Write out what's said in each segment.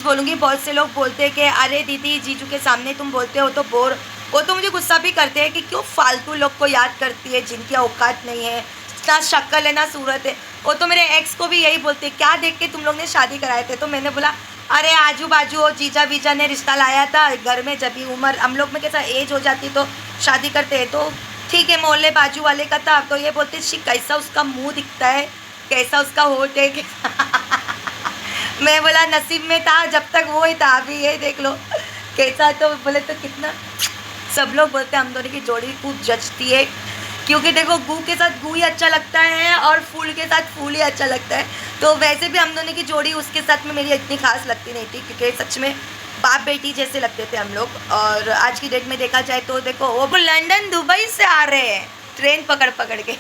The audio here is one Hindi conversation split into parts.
बोलूँगी, बहुत से लोग बोलते हैं कि अरे दीदी जीजू के सामने तुम बोलते हो तो बोर, वो तो मुझे गुस्सा भी करते हैं कि क्यों फालतू लोग को याद करती है जिनकी औकात नहीं है, ना शक्ल है ना सूरत है। वो तो मेरे एक्स को भी यही बोलते हैं, क्या देख के तुम लोग ने शादी कराए थे। तो मैंने बोला अरे आजू बाजू जीजा वीजा ने रिश्ता लाया था घर में, जब भी उम्र हम लोग में कैसा एज हो जाती तो शादी करते हैं। तो ठीक है, मोहल्ले बाजू वाले का था। तो ये बोलते शी कैसा उसका मुँह दिखता है, कैसा उसका होठ है मैं बोला नसीब में था जब तक वो ही था, अभी ये देख लो कैसा। तो बोले तो कितना सब लोग बोलते हैं हम दोनों की जोड़ी खूब जचती है, क्योंकि देखो गू के साथ गू ही अच्छा लगता है और फूल के साथ फूल ही अच्छा लगता है। तो वैसे भी हम दोनों की जोड़ी उसके साथ में मेरी इतनी खास लगती नहीं थी, क्योंकि सच में बाप बेटी जैसे लगते थे हम लोग। और आज की डेट में देखा जाए तो देखो वो लंदन दुबई से आ रहे हैं ट्रेन पकड़ पकड़ के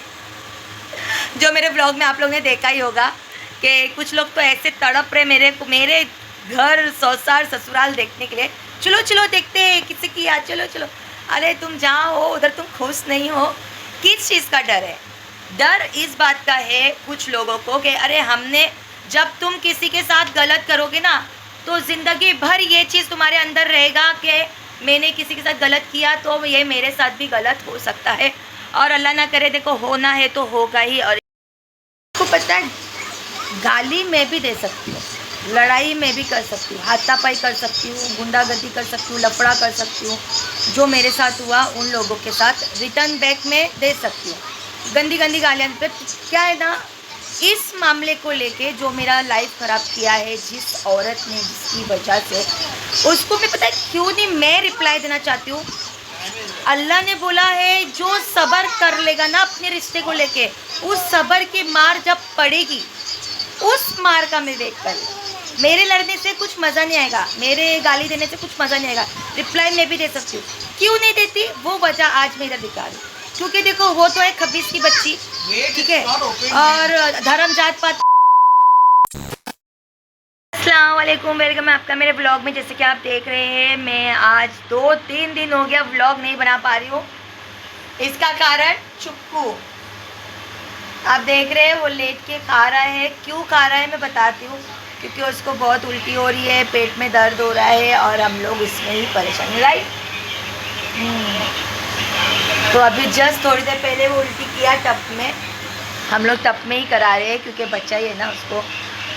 जो मेरे ब्लॉग में आप लोग ने देखा ही होगा कि कुछ लोग तो ऐसे तड़प रहे मेरे घर सौसार ससुराल देखने के लिए। चलो चलो देखते हैं किसी की याद, चलो चलो। अरे तुम जहाँ हो उधर तुम खुश नहीं हो। किस चीज़ का डर है? डर इस बात का है कुछ लोगों को कि अरे हमने, जब तुम किसी के साथ गलत करोगे ना तो ज़िंदगी भर ये चीज़ तुम्हारे अंदर रहेगा कि मैंने किसी के साथ गलत किया तो ये मेरे साथ भी गलत हो सकता है। और अल्लाह ना करे, देखो होना है तो होगा ही। और आपको पता है गाली मैं भी दे सकती हूँ, लड़ाई में भी कर सकती हूँ, हाथापाई कर सकती हूँ, गुंडागर्दी कर सकती हूँ, लफड़ा कर सकती हूँ। जो मेरे साथ हुआ उन लोगों के साथ रिटर्न बैक में दे सकती हूँ गंदी गंदी गालियाँ पे। क्या है ना, इस मामले को लेके जो मेरा लाइफ ख़राब किया है जिस औरत ने, जिसकी वजह से, उसको मैं पता है क्यों नहीं मैं रिप्लाई देना चाहती हूँ। अल्लाह ने बोला है जो सब्र कर लेगा ना अपने रिश्ते को लेके, उस सब्र की मार जब पड़ेगी उस मार का मैं वेट कर। मेरे लड़ने से कुछ मज़ा नहीं आएगा, मेरे गाली देने से कुछ मज़ा नहीं आएगा। रिप्लाई मैं भी दे सकती हूँ, क्यों नहीं देती वो वजह आज मैं इधर दिखा रही। क्योंकि देखो वो तो है खबीस की बच्ची, ठीक है, और धर्म जात पात। अस्सलाम वालेकुम, वेलकम है आपका मेरे ब्लॉग में। जैसे कि आप देख रहे हैं मैं आज 2-3 दिन हो गया व्लॉग नहीं बना पा रही हूँ। इसका कारण चुक्कू, आप देख रहे हैं वो लेट के खा रहा है। क्यों खा रहा है मैं बताती हूँ, क्योंकि उसको बहुत उल्टी हो रही है, पेट में दर्द हो रहा है और हम लोग इसमें ही परेशान हैं, राइट। तो अभी जस्ट थोड़ी देर पहले वो उल्टी किया टप में, हम लोग टप में ही करा रहे हैं क्योंकि बच्चा ही है ना, उसको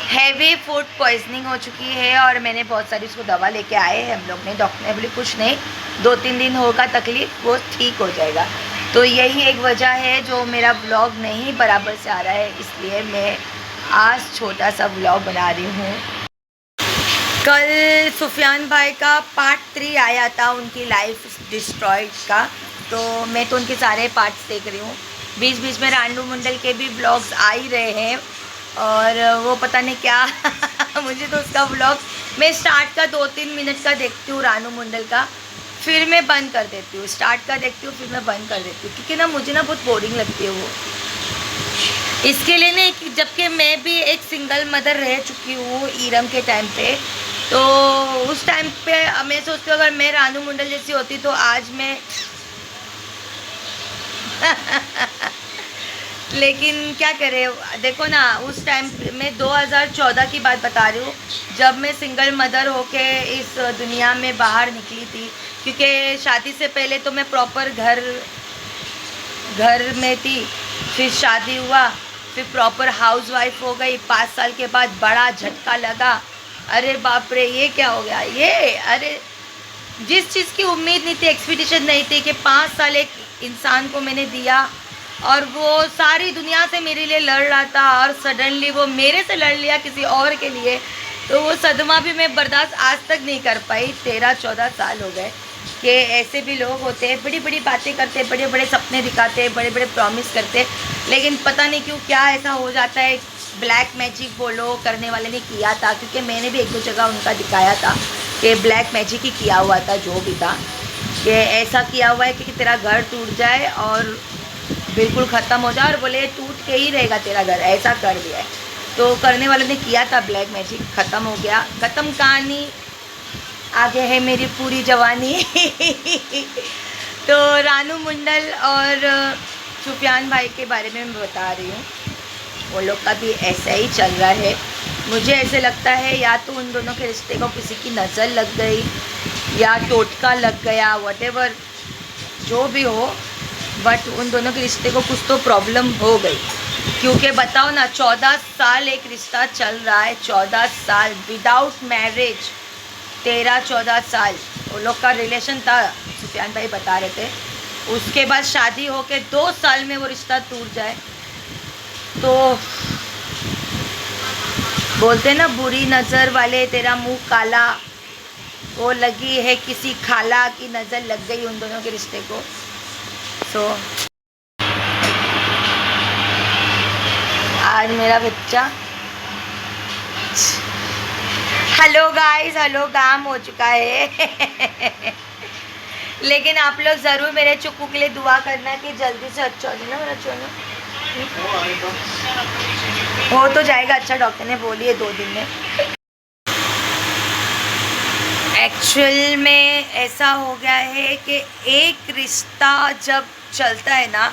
हैवी फूड पॉइजनिंग हो चुकी है। और मैंने बहुत सारी उसको दवा लेके आए हैं हम लोग ने, डॉक्टर ने बोली कुछ नहीं, 2-3 दिन होगा तकलीफ, वो ठीक हो जाएगा। तो यही एक वजह है जो मेरा व्लॉग नहीं बराबर से आ रहा है, इसलिए मैं आज छोटा सा व्लॉग बना रही हूँ। कल सुफियान भाई का पार्ट 3 आया था, उनकी लाइफ डिस्ट्रॉयड का, तो मैं तो उनके सारे पार्ट्स देख रही हूँ। बीच बीच में रानू मंडल के भी व्लॉग्स आ ही रहे हैं और वो पता नहीं क्या मुझे तो उसका व्लॉग मैं स्टार्ट का 2-3 मिनट का देखती हूँ रानू मंडल का, फिर मैं बंद कर देती हूँ। स्टार्ट का देखती हूँ फिर मैं बंद कर देती हूँ, क्योंकि ना मुझे ना बहुत बोरिंग लगती है वो। इसके लिए ना, जबकि मैं भी एक सिंगल मदर रह चुकी हूँ ईरम के टाइम पे, तो उस टाइम पे मैं सोचती हूँ अगर मैं रानू मंडल जैसी होती तो आज मैं लेकिन क्या करें, देखो ना उस टाइम मैं 2014 की बात बता रही हूँ, जब मैं सिंगल मदर होके इस दुनिया में बाहर निकली थी। क्योंकि शादी से पहले तो मैं प्रॉपर घर में थी, फिर शादी हुआ, फिर प्रॉपर हाउस वाइफ हो गई। 5 साल के बाद बड़ा झटका लगा, अरे बाप रे ये क्या हो गया ये, अरे जिस चीज़ की उम्मीद नहीं थी, एक्सपेक्टेशन नहीं थी कि 5 साल एक इंसान को मैंने दिया और वो सारी दुनिया से मेरे लिए लड़ रहा था और सडनली वो मेरे से लड़ लिया किसी और के लिए, तो वो सदमा भी मैं बर्दाश्त आज तक नहीं कर पाई। 13-14 साल हो गए कि ऐसे भी लोग होते हैं, बड़ी बड़ी बातें करते हैं, बड़े बड़े सपने दिखाते हैं, बड़े बड़े प्रॉमिस करते हैं, लेकिन पता नहीं क्यों क्या ऐसा हो जाता है। ब्लैक मैजिक बोलो करने वाले ने किया था, क्योंकि मैंने भी 1-2 जगह उनका दिखाया था कि ब्लैक मैजिक ही किया हुआ था, जो भी था कि ऐसा किया हुआ है कि तेरा घर टूट जाए और बिल्कुल ख़त्म हो जाए, और बोले टूट के ही रहेगा तेरा घर, ऐसा कर दिया है। तो करने वाले ने किया था ब्लैक मैजिक, ख़त्म हो गया, ख़त्म कहानी, आगे है मेरी पूरी जवानी तो रानू मंडल और सुफियान भाई के बारे में मैं बता रही हूँ, वो लोग का भी ऐसा ही चल रहा है। मुझे ऐसे लगता है या तो उन दोनों के रिश्ते को किसी की नज़र लग गई या टोटका लग गया, व्हाटएवर जो भी हो, बट उन दोनों के रिश्ते को कुछ तो प्रॉब्लम हो गई। क्योंकि बताओ ना, 14 साल एक रिश्ता चल रहा है, 14 साल विदाउट मैरिज, 13-14 साल वो लोग का रिलेशन था, सुफियान भाई बता रहे थे। उसके बाद शादी होके 2 साल में वो रिश्ता टूट जाए तो बोलते ना, बुरी नज़र वाले तेरा मुंह काला, वो लगी है किसी खाला की नज़र लग गई उन दोनों के रिश्ते को। सो आज मेरा बच्चा हेलो गाइस, हेलो गाम हो चुका है लेकिन आप लोग ज़रूर मेरे चुक्कू के लिए दुआ करना कि जल्दी से अच्छा हो जाए ना मेरा चोनू। हो तो जाएगा अच्छा, डॉक्टर ने बोली है 2 दिन में। एक्चुअल में ऐसा हो गया है कि एक रिश्ता जब चलता है ना,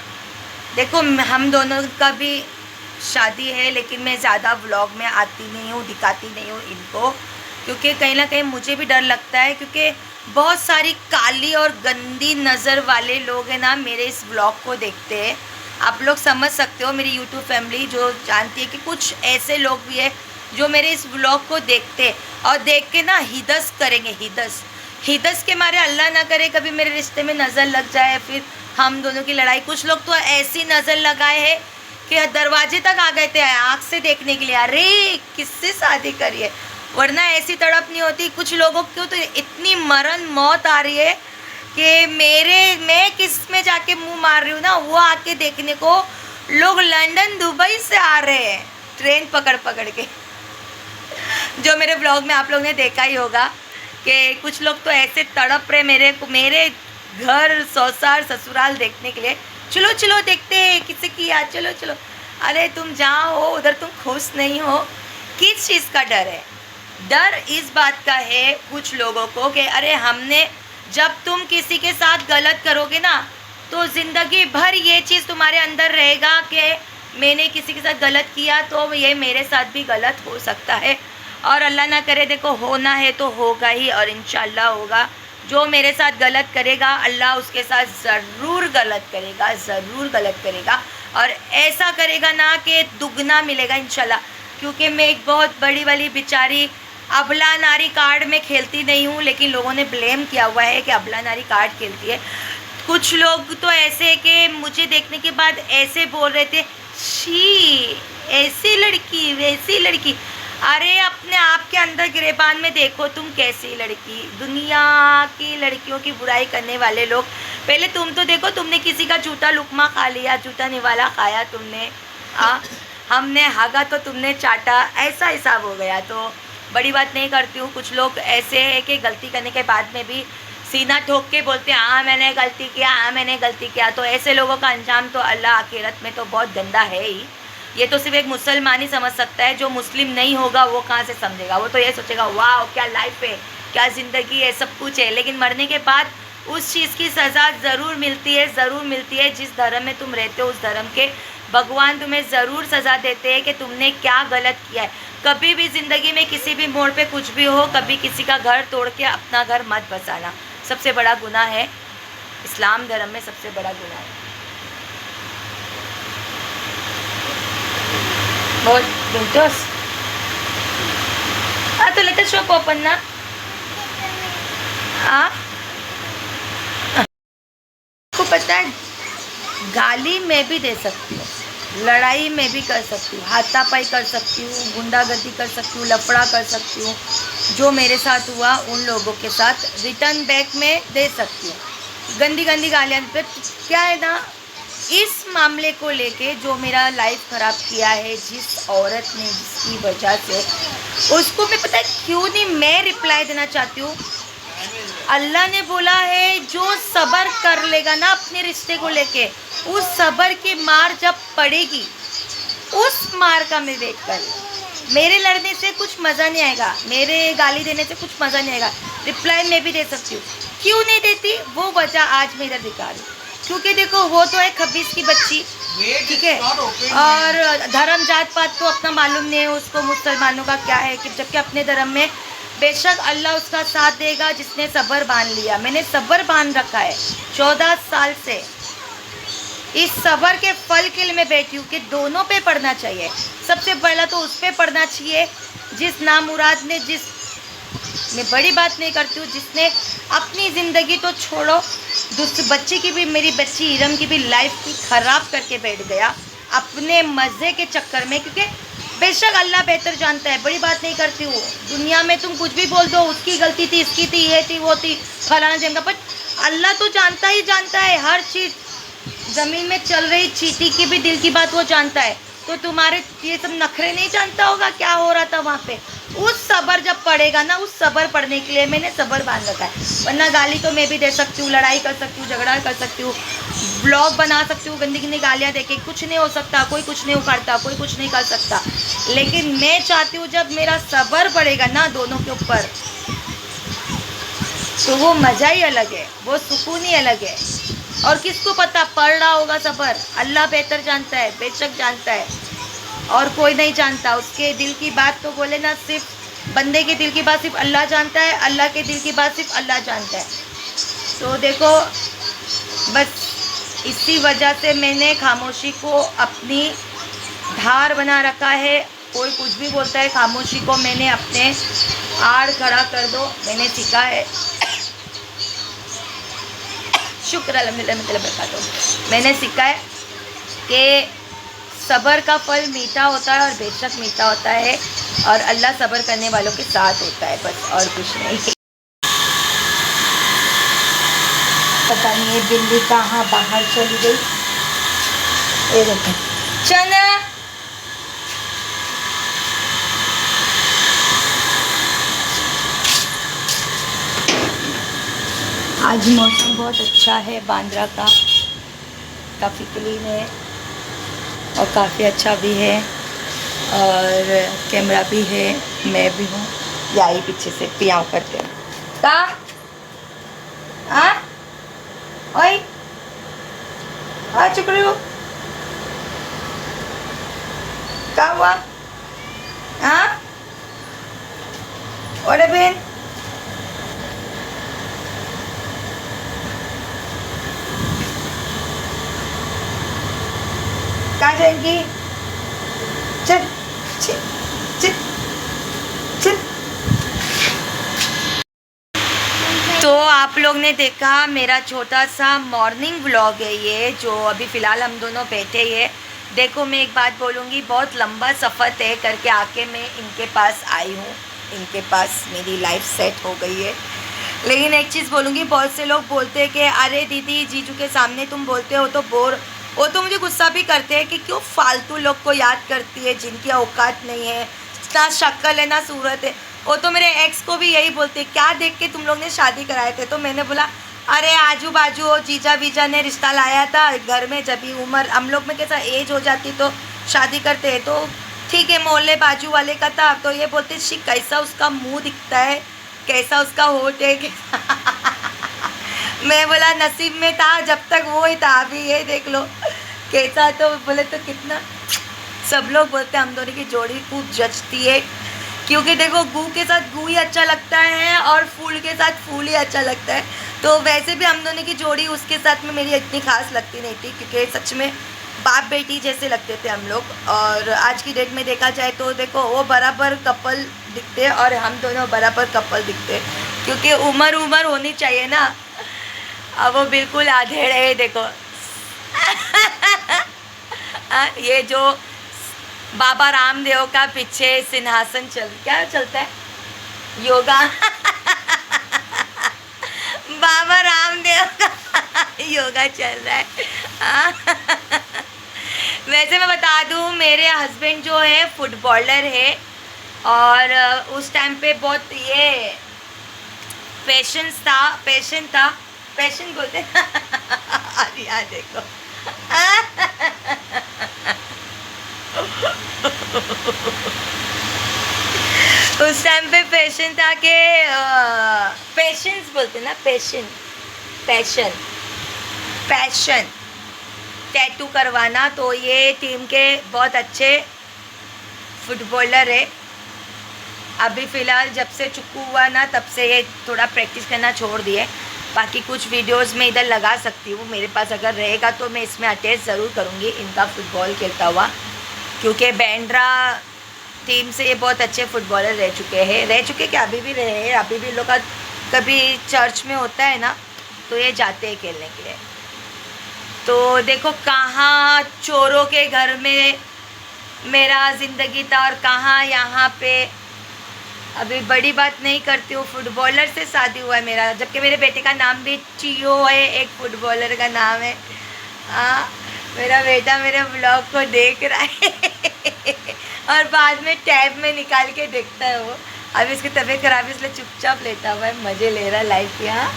देखो हम दोनों का भी शादी है, लेकिन मैं ज़्यादा व्लॉग में आती नहीं हूँ, दिखाती नहीं हूँ इनको, क्योंकि कहीं ना कहीं मुझे भी डर लगता है, क्योंकि बहुत सारी काली और गंदी नज़र वाले लोग हैं ना मेरे इस व्लॉग को देखते हैं। आप लोग समझ सकते हो, मेरी यूट्यूब फैमिली जो जानती है कि कुछ ऐसे लोग भी है जो मेरे इस व्लॉग को देखते हैं और देख के ना हिदस करेंगे, हिदस के मारे अल्लाह ना करे कभी मेरे रिश्ते में नज़र लग जाए, फिर हम दोनों की लड़ाई। कुछ लोग तो ऐसी नज़र लगाए हैं कि दरवाजे तक आ गए थे आँख से देखने के लिए, अरे किससे शादी करी है, वरना ऐसी तड़प नहीं होती। कुछ लोगों को तो इतनी मरण मौत आ रही है कि मैं किस में जाके मुंह मार रही हूँ ना, वो आके देखने को लोग लंदन दुबई से आ रहे हैं ट्रेन पकड़ पकड़ के। जो मेरे ब्लॉग में आप लोग ने देखा ही होगा कि कुछ लोग तो ऐसे तड़प रहे मेरे घर सौसार ससुराल देखने के लिए, चलो चलो देखते हैं किसे किया, चलो चलो। अरे तुम जहाँ हो उधर तुम खुश नहीं हो, किस चीज़ का डर है? डर इस बात का है कुछ लोगों को कि अरे हमने, जब तुम किसी के साथ गलत करोगे ना तो ज़िंदगी भर ये चीज़ तुम्हारे अंदर रहेगा कि मैंने किसी के साथ गलत किया तो ये मेरे साथ भी गलत हो सकता है। और अल्लाह ना करे, देखो होना है तो होगा ही और इंशाल्लाह होगा। जो मेरे साथ गलत करेगा अल्लाह उसके साथ ज़रूर गलत करेगा, ज़रूर गलत करेगा, और ऐसा करेगा ना कि दुगना मिलेगा इंशाल्लाह। क्योंकि मैं एक बहुत बड़ी वाली बेचारी अबला नारी कार्ड में खेलती नहीं हूँ, लेकिन लोगों ने ब्लेम किया हुआ है कि अबला नारी कार्ड खेलती है। कुछ लोग तो ऐसे कि मुझे देखने के बाद ऐसे बोल रहे थे, शी ऐसी लड़की वैसी लड़की। अरे अपने आप के अंदर गिरेबान में देखो तुम कैसी लड़की। दुनिया की लड़कियों की बुराई करने वाले लोग, पहले तुम तो देखो, तुमने किसी का जूता लुकमा खा लिया, जूता निवाला खाया तुमने, हमने हागा तो तुमने चाटा, ऐसा हिसाब हो गया। तो बड़ी बात नहीं करती हूँ। कुछ लोग ऐसे हैं कि गलती करने के बाद में भी सीना ठोक के बोलते हैं हाँ मैंने गलती किया, हाँ मैंने गलती किया। तो ऐसे लोगों का अंजाम तो अल्लाह आखिरत में तो बहुत गंदा है ही। ये तो सिर्फ एक मुसलमान ही समझ सकता है, जो मुस्लिम नहीं होगा वो कहाँ से समझेगा। वो तो ये सोचेगा वाह क्या लाइफ है, क्या ज़िंदगी है, सब कुछ है, लेकिन मरने के बाद उस चीज़ की सज़ा ज़रूर मिलती है, ज़रूर मिलती है। जिस धर्म में तुम रहते हो उस धर्म के भगवान तुम्हें ज़रूर सज़ा देते हैं कि तुमने क्या गलत किया है। कभी भी ज़िंदगी में किसी भी मोड़ पे कुछ भी हो, कभी किसी का घर तोड़ के अपना घर मत बसाना, सबसे बड़ा गुनाह है। इस्लाम धर्म में सबसे बड़ा गुनाह है। बहुत दिलचस्प। हाँ तो लेते शॉप ओपन ना, हाँ आपको पता है गाली मैं भी दे सकती हूँ, लड़ाई में भी कर सकती हूँ, हाथापाई कर सकती हूँ, गुंडागर्दी कर सकती हूँ, लफड़ा कर सकती हूँ। जो मेरे साथ हुआ उन लोगों के साथ रिटर्न बैक में दे सकती हूँ। गंदी गंदी गालियाँ पे क्या है ना, इस मामले को लेके जो मेरा लाइफ ख़राब किया है जिस औरत ने, जिसकी वजह से, उसको मैं पता है क्यों नहीं मैं रिप्लाई देना चाहती हूँ। अल्लाह ने बोला है जो सब्र कर लेगा ना अपने रिश्ते को लेके, उस सब्र की मार जब पड़ेगी उस मार का मैं वेट कर। मेरे लड़ने से कुछ मज़ा नहीं आएगा, मेरे गाली देने से कुछ मज़ा नहीं आएगा। रिप्लाई मैं भी दे सकती हूँ, क्यों नहीं देती वो वजह आज मैं इधर दिखा रही हूँ। क्योंकि देखो वो तो है 26 की बच्ची, ठीक है। और धर्म जात पात तो अपना मालूम नहीं है उसको, मुसलमानों का क्या है कि जबकि अपने धर्म में बेशक अल्लाह उसका साथ देगा जिसने सब्र बांध लिया। मैंने सब्र बांध रखा है 14 साल से। इस सब्र के फल के लिए मैं बैठी हूँ कि दोनों पे पढ़ना चाहिए। सबसे पहला तो उस पे पढ़ना चाहिए जिस नामुराद ने, जिस, मैं बड़ी बात नहीं करती हूँ, जिसने अपनी ज़िंदगी तो छोड़ो, दूसरी बच्ची की भी, मेरी बच्ची इरम की भी लाइफ की ख़राब करके बैठ गया अपने मज़े के चक्कर में। क्योंकि बेशक अल्लाह बेहतर जानता है, बड़ी बात नहीं करती हूँ। दुनिया में तुम कुछ भी बोल दो, उसकी गलती थी, इसकी थी, ये थी, वो थी, फलाना जंगा, पर अल्लाह तो जानता ही जानता है हर चीज़। ज़मीन में चल रही चींटी की भी दिल की बात वो जानता है। तो तुम्हारे ये सब नखरे नहीं जानता होगा क्या हो रहा था वहाँ पे। उस सब्र जब पड़ेगा ना, उस सब्र पढ़ने के लिए मैंने सब्र बांध रखा है। वरना गाली तो मैं भी दे सकती हूँ, लड़ाई कर सकती हूँ, झगड़ा कर सकती हूँ, ब्लॉग बना सकती हूँ, गंदी गंदी गालियाँ देके, कुछ नहीं हो सकता, कोई कुछ नहीं उखाड़ता, कोई कुछ नहीं कर सकता। लेकिन मैं चाहती हूँ जब मेरा सब्र पड़ेगा ना दोनों के ऊपर, तो वो मज़ा ही अलग है, वो सुकून ही अलग है। और किसको पता पड़ रहा होगा सब्र, अल्लाह बेहतर जानता है, बेशक जानता है, और कोई नहीं जानता। उसके दिल की बात तो बोले ना, सिर्फ बंदे के दिल की बात सिर्फ अल्लाह जानता है, अल्लाह के दिल की बात सिर्फ अल्लाह जानता है। तो देखो, बस इसी वजह से मैंने खामोशी को अपनी धार बना रखा है। कोई कुछ भी बोलता है, खामोशी को मैंने अपने आड़ खड़ा कर दो, मैंने सीखा है। शुक्र अल्हम्दुलिल्लाह, मैंने सीखा है कि सब्र का फल मीठा होता है और बेशक मीठा होता है, और अल्लाह सब्र करने वालों के साथ होता है, बस और कुछ नहीं। पता नहीं ये बिल्ली कहाँ बाहर चली गई। ये देखो चना, आज मौसम बहुत अच्छा है बांद्रा का, काफ़ी क्लीन है और काफ़ी अच्छा भी है, और कैमरा भी है, मैं भी हूँ, यही पीछे से पियाँ करते हैं का। हाँ ओए हाँ, चुप रही हो, क्या हुआ? हाँ ओरे बहन, कहाँ जाएंगी? चल चल चल चल। तो आप लोग ने देखा मेरा छोटा सा मॉर्निंग व्लॉग है ये, जो अभी फ़िलहाल हम दोनों बैठे ही है। देखो मैं एक बात बोलूँगी, बहुत लंबा सफ़र तय करके आके मैं इनके पास आई हूँ, इनके पास मेरी लाइफ सेट हो गई है। लेकिन एक चीज़ बोलूँगी, बहुत से लोग बोलते हैं कि अरे दीदी जीजू के सामने तुम बोलते हो तो बोर, वो तो मुझे गुस्सा भी करते हैं कि क्यों फालतू लोग को याद करती है जिनकी औकात नहीं है, ना शक्ल है ना सूरत है। वो तो मेरे एक्स को भी यही बोलते, क्या देख के तुम लोग ने शादी कराए थे? तो मैंने बोला अरे आजू बाजू जीजा बीजा ने रिश्ता लाया था घर में, जब भी उम्र हम लोग में कैसा एज हो जाती तो शादी करते हैं, तो ठीक है मोहल्ले बाजू वाले का था। तो ये बोलते शी कैसा उसका मुँह दिखता है, कैसा उसका होठ है मैं बोला नसीब में था जब तक वो ही था, अभी ये देख लो कैसा। तो बोले तो कितना, सब लोग बोलते हैं हम दोनों की जोड़ी खूब जचती है, क्योंकि देखो गू के साथ गू ही अच्छा लगता है और फूल के साथ फूल ही अच्छा लगता है। तो वैसे भी हम दोनों की जोड़ी उसके साथ में मेरी इतनी खास लगती नहीं थी, क्योंकि सच में बाप बेटी जैसे लगते थे हम लोग। और आज की डेट में देखा जाए तो देखो वो बराबर कपल दिखते और हम दोनों बराबर कपल दिखते, क्योंकि उम्र होनी चाहिए ना। अब वो बिल्कुल आधेड़ है, देखो ये जो बाबा रामदेव का पीछे सिंहासन क्या चलता है, योगा बाबा रामदेव का योगा चल रहा है वैसे मैं बता दूं मेरे हस्बैंड जो है फुटबॉलर है, और उस टाइम पे बहुत ये पैशन बोलते अरे यार देखो उस टाइम पे पैशन था कि पेशेंस बोलते ना, पैशन टैटू करवाना। तो ये टीम के बहुत अच्छे फुटबॉलर है। अभी फ़िलहाल जब से चुक्कू हुआ ना तब से ये थोड़ा प्रैक्टिस करना छोड़ दिए। बाकी कुछ वीडियोस में इधर लगा सकती हूँ, मेरे पास अगर रहेगा तो मैं इसमें अटैच ज़रूर करूँगी इनका फुटबॉल खेलता हुआ, क्योंकि बैंड्रा टीम से ये बहुत अच्छे फुटबॉलर रह चुके क्या अभी भी रहे हैं। अभी भी लोग का कभी चर्च में होता है ना तो ये जाते हैं खेलने के लिए। तो देखो कहाँ चोरों के घर में मेरा ज़िंदगी था और कहाँ यहाँ पे। अभी बड़ी बात नहीं करती हूँ, फुटबॉलर से शादी हुआ है मेरा, जबकि मेरे बेटे का नाम भी चियो है, एक फुटबॉलर का नाम है। मेरा बेटा मेरे ब्लॉग को देख रहा है और बाद में टैब में निकाल के देखता है वो। अभी इसकी तबीयत खराब है इसलिए चुपचाप लेटा हुआ है, मज़े ले रहा है लाइफ के। हाँ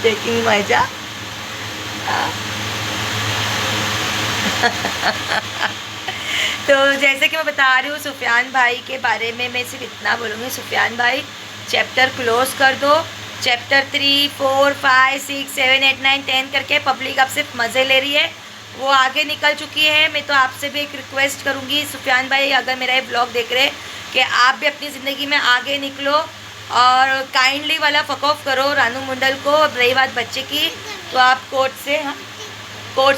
टेकिंग मज़ा। तो जैसे कि मैं बता रही हूँ सुफियान भाई के बारे में, मैं सिर्फ इतना बोलूँगी, सुफियान भाई चैप्टर क्लोज़ कर दो। चैप्टर 3, 4, 5, 6, 7, 8, 9, 10 करके पब्लिक अब सिर्फ मज़े ले रही है, वो आगे निकल चुकी है। मैं तो आपसे भी एक रिक्वेस्ट करूँगी सुफियान भाई, अगर मेरा ये ब्लॉग देख रहे हैं, कि आप भी अपनी ज़िंदगी में आगे निकलो और काइंडली वाला फक ऑफ करो रानू मंडल को। अब रही बात बच्चे की, तो आप कोर्ट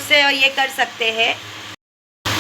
से ये कर सकते हैं।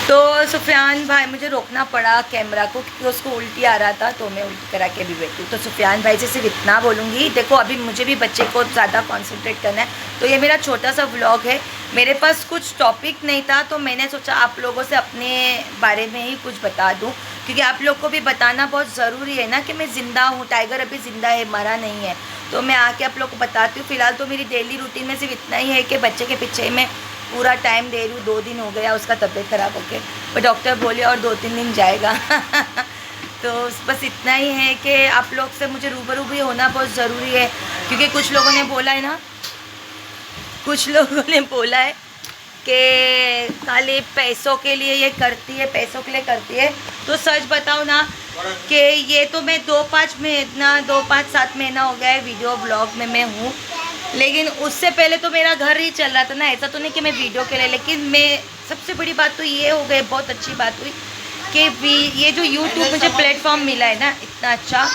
तो सुफियान भाई, मुझे रोकना पड़ा कैमरा को क्योंकि उसको उल्टी आ रहा था, तो मैं उल्टी करा के भी बैठी। तो सुफियान भाई से सिर्फ इतना बोलूँगी, देखो अभी मुझे भी बच्चे को ज़्यादा कॉन्सेंट्रेट करना है, तो ये मेरा छोटा सा व्लॉग है। मेरे पास कुछ टॉपिक नहीं था तो मैंने सोचा आप लोगों से अपने बारे में ही कुछ बता दूँ, क्योंकि आप लोग को भी बताना बहुत ज़रूरी है ना कि मैं ज़िंदा हूँ, टाइगर अभी ज़िंदा है, मरा नहीं है। तो मैं आके आप लोग को बताती हूँ। फ़िलहाल तो मेरी डेली रूटीन में सिर्फ इतना ही है कि बच्चे के पीछे मैं पूरा टाइम दे रही हूँ। 2 दिन हो गया उसका तबीयत ख़राब होके, पर डॉक्टर बोले और 2-3 दिन जाएगा तो बस इतना ही है कि आप लोग से मुझे रूबरू भी होना बहुत ज़रूरी है, क्योंकि कुछ लोगों ने बोला है कि खाली पैसों के लिए ये करती है, पैसों के लिए करती है। तो सच बताओ ना कि ये तो मैं 2-5-7 महीना हो गया है वीडियो ब्लॉग में मैं हूँ, लेकिन उससे पहले तो मेरा घर ही चल रहा था ना। ऐसा तो नहीं कि मैं वीडियो के लिए, लेकिन मैं सबसे बड़ी बात तो ये हो गई, बहुत अच्छी बात हुई कि ये जो यूट्यूब मुझे प्लेटफॉर्म मिला है ना इतना अच्छा,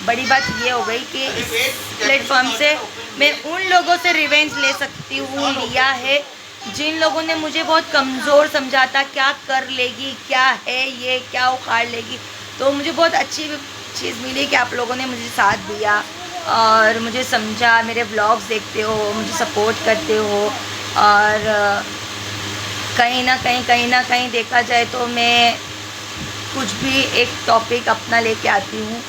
बड़ी बात ये हो गई कि इस प्लेटफॉर्म से मैं उन लोगों से रिवेंज ले सकती हूँ, लिया है, जिन लोगों ने मुझे बहुत कमज़ोर समझा था, क्या कर लेगी, क्या है ये, क्या उखाड़ लेगी। तो मुझे बहुत अच्छी चीज़ मिली कि आप लोगों ने मुझे साथ दिया और मुझे समझा, मेरे व्लॉग्स देखते हो, मुझे सपोर्ट करते हो। और कहीं ना कहीं देखा जाए तो मैं कुछ भी एक टॉपिक अपना लेके आती हूँ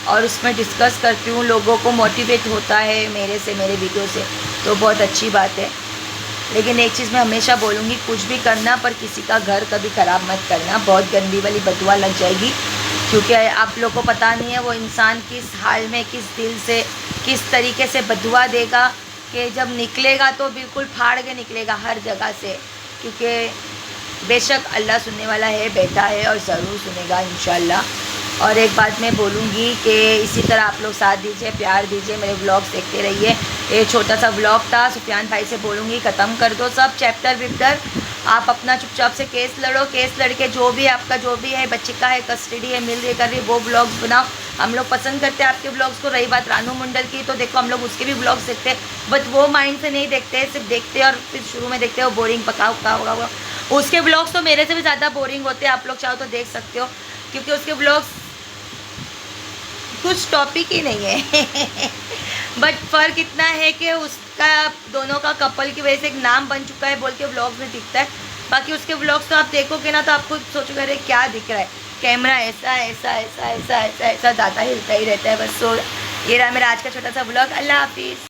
और उसमें डिस्कस करती हूँ, लोगों को मोटिवेट होता है मेरे वीडियो से, तो बहुत अच्छी बात है। लेकिन एक चीज़ मैं हमेशा बोलूँगी, कुछ भी करना पर किसी का घर कभी ख़राब मत करना, बहुत गंदी वाली बदुआ लग जाएगी। क्योंकि आप लोग को पता नहीं है वो इंसान किस हाल में, किस दिल से, किस तरीके से बदुआ देगा कि जब निकलेगा तो बिल्कुल फाड़ के निकलेगा हर जगह से। क्योंकि बेशक अल्लाह सुनने वाला है, बैठा है और ज़रूर सुनेगा इंशाल्लाह। और एक बात मैं बोलूँगी कि इसी तरह आप लोग साथ दीजिए, प्यार दीजिए, मेरे व्लॉग्स देखते रहिए। ये छोटा सा व्लॉग था, सुफियान भाई से बोलूँगी ख़त्म कर दो सब चैप्टर विप्टर, आप अपना चुपचाप से केस लड़ो, केस लड़के जो भी आपका जो भी है, बच्चे का है, कस्टडी है, मिल रही कर रही, वो ब्लॉग्स बनाओ। हम लोग पसंद करते हैं आपके ब्लॉग्स को। रही बात रानू मंडल की, तो देखो हम लोग उसके भी ब्लॉग्स देखते हैं, बट वो माइंड से नहीं देखते हैं, सिर्फ देखते हैं और फिर शुरू में देखते हो बोरिंग पका होगा। उसके ब्लॉग्स तो मेरे से भी ज़्यादा बोरिंग होते हैं, आप लोग चाहो तो देख सकते हो, क्योंकि उसके ब्लॉग्स कुछ टॉपिक ही नहीं है बट फ़र्क इतना है कि उसका दोनों का कपल की वजह से एक नाम बन चुका है बोल के व्लॉग्स में दिखता है। बाकी उसके व्लॉग्स तो आप देखोगे ना तो आपको सोचोगे अरे क्या दिख रहा है, कैमरा ऐसा ज़्यादा हिलता ही रहता है बस। सो ये रहा मेरा आज का छोटा सा व्लॉग। अल्लाह हाफिज़।